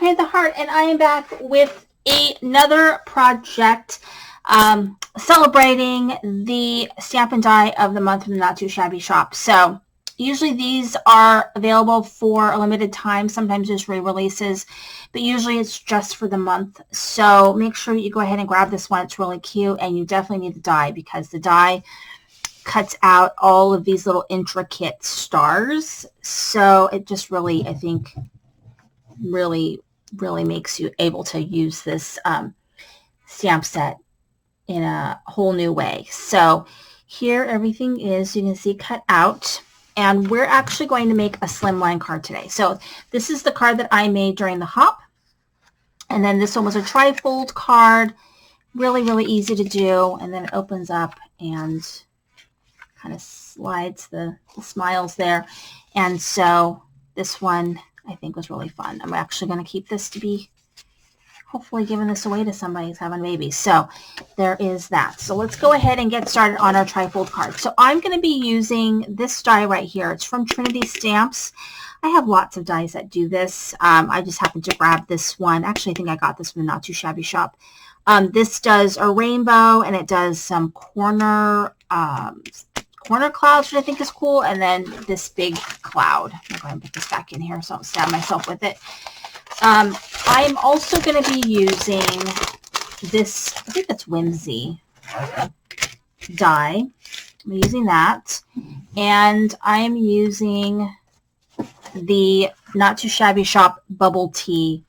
Okay, the heart, and I am back with another project celebrating the Stamp and Die of the month from the Not Too Shabby shop. So usually these are available for a limited time. Sometimes there's re-releases, but usually it's just for the month. So make sure you go ahead and grab this one. It's really cute, and you definitely need the die because the die cuts out all of these little intricate stars. So it just really, I think, really makes you able to use this stamp set in a whole new way. So here everything is, you can see, cut out, and we're actually going to make a slimline card today. So this is the card that I made during the hop, and then this one was a trifold card, really easy to do, and then it opens up and kind of slides the smiles there. And so this one I think was really fun. I'm actually going to keep this to be hopefully giving this away to somebody who's having a baby. So there is that. So let's go ahead and get started on our trifold card. So I'm going to be using this die right here. It's from Trinity Stamps. I have lots of dies that do this. I just happened to grab this one. Actually, I think I got this from the Not Too Shabby shop. This does a rainbow, and it does some corner clouds, which I think is cool, and then this big cloud. I'm going to put this back in here so I don't stab myself with it. I'm also going to be using this, I think that's Whimsy die. I'm using that, and I'm using the Not Too Shabby shop Bubble Tea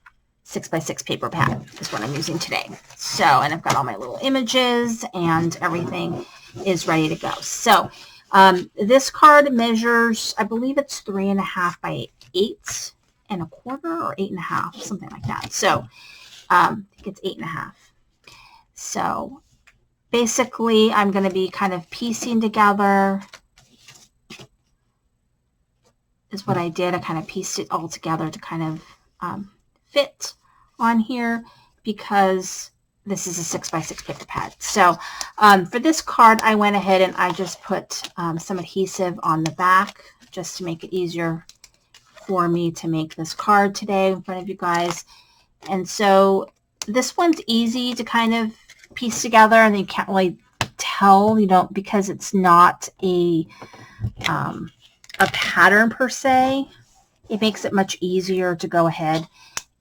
6x6 paper pad is what I'm using today. So, and I've got all my little images and everything is ready to go. So this card measures, I believe it's 3.5 by 8 1/4 or 8.5, something like that. So I think it's 8.5. So basically I'm going to be kind of piecing together is what I did. I kind of pieced it all together to kind of fit on here because this is a 6x6 paper pad. So for this card, I went ahead and I just put some adhesive on the back just to make it easier for me to make this card today in front of you guys. And so this one's easy to kind of piece together, and you can't really tell, you know, because it's not a pattern per se. It makes it much easier to go ahead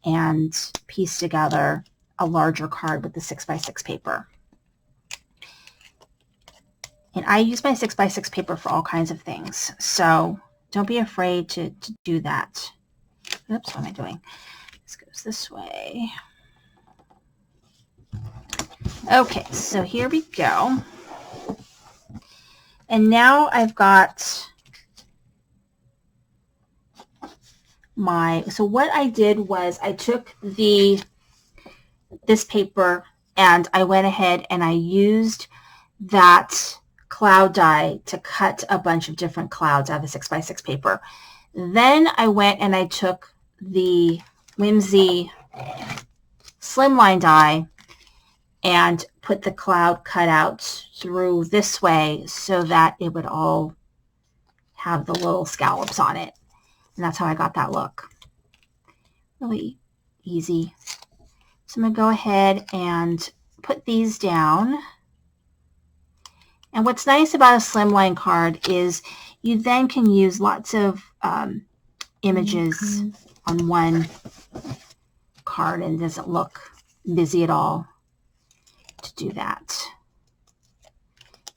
and piece together a larger card with the 6x6 paper. And I use my 6x6 paper for all kinds of things, so don't be afraid to do that. Oops, what am I doing? This goes this way. Okay, so here we go. And now I've got so what I did was I took this paper and I went ahead and I used that cloud die to cut a bunch of different clouds out of the 6x6 paper. Then I went and I took the Whimsy slimline die and put the cloud cutouts through this way so that it would all have the little scallops on it. And that's how I got that look. Really easy. So I'm going to go ahead and put these down. And what's nice about a slimline card is you then can use lots of images on one card, and it doesn't look busy at all to do that.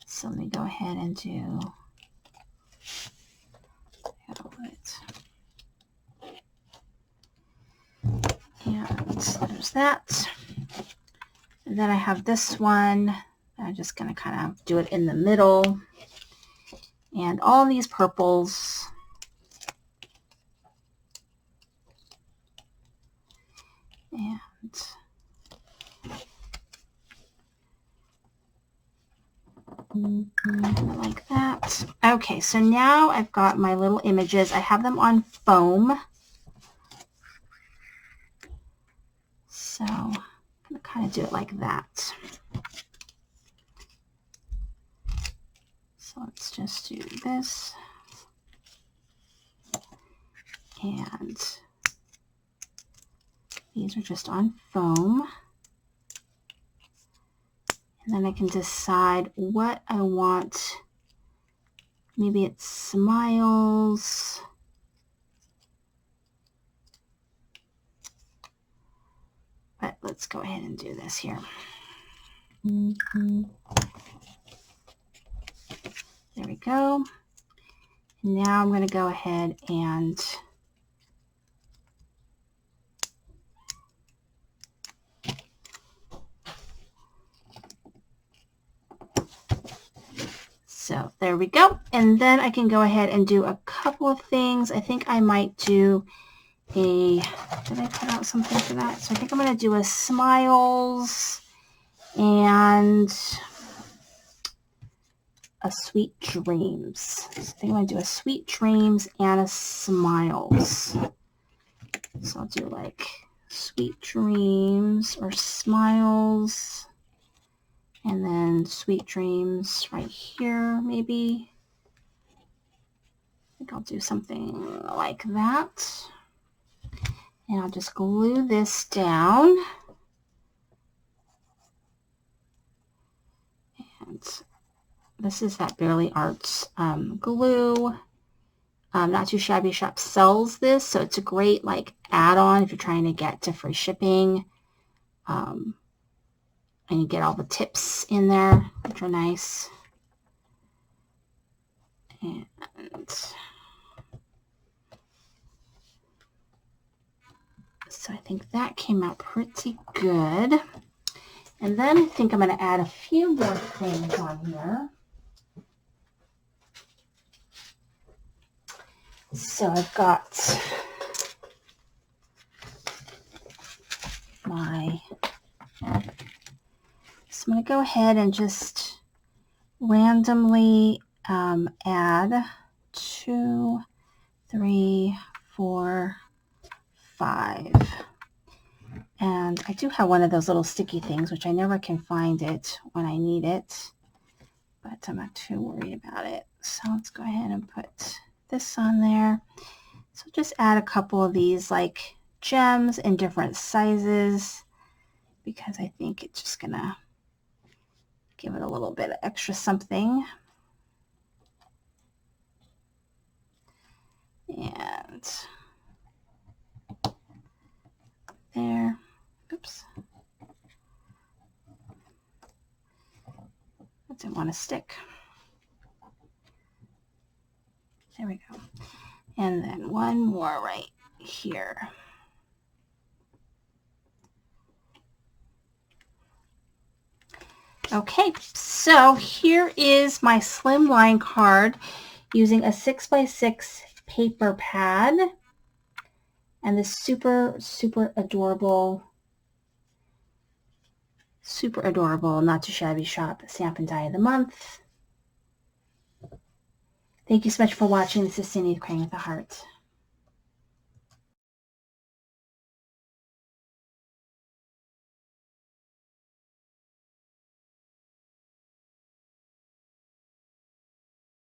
So let me go ahead and do and there's that. And then I have this one. I'm just going to kind of do it in the middle. And all these purples. And like that. Okay, so now I've got my little images. I have them on foam. So I'm going to kind of do it like that. So let's just do this. And These are just on foam. And then I can decide what I want. Maybe it's smiles. But let's go ahead and do this here. There we go. Now I'm going to go ahead and so there we go. And then I can go ahead and do a couple of things. I think I might do did I put out something for that? So I think I'm going to do a smiles and a sweet dreams. So I think I'm going to do a sweet dreams and a smiles. So I'll do like sweet dreams or smiles and then sweet dreams right here maybe. I think I'll do something like that. And I'll just glue this down. And this is that Barely Arts glue. Not Too Shabby Shop sells this, so it's a great like add-on if you're trying to get to free shipping. And you get all the tips in there, which are nice. And so I think that came out pretty good. And then I think I'm going to add a few more things on here. So I've got my, so I'm going to go ahead and just randomly add 2, 3, 4, 5. And I do have one of those little sticky things, which I never can find it when I need it, but I'm not too worried about it. So let's go ahead and put this on there. So just add a couple of these like gems in different sizes because I think it's just gonna give it a little bit of extra something. And there. Oops. That didn't want to stick. There we go. And then one more right here. Okay, so here is my slimline card using a 6x6 paper pad and this super adorable Not Too Shabby Shop Stamp and Die of the Month. Thank you so much for watching. This is Cindy Crane with a Heart.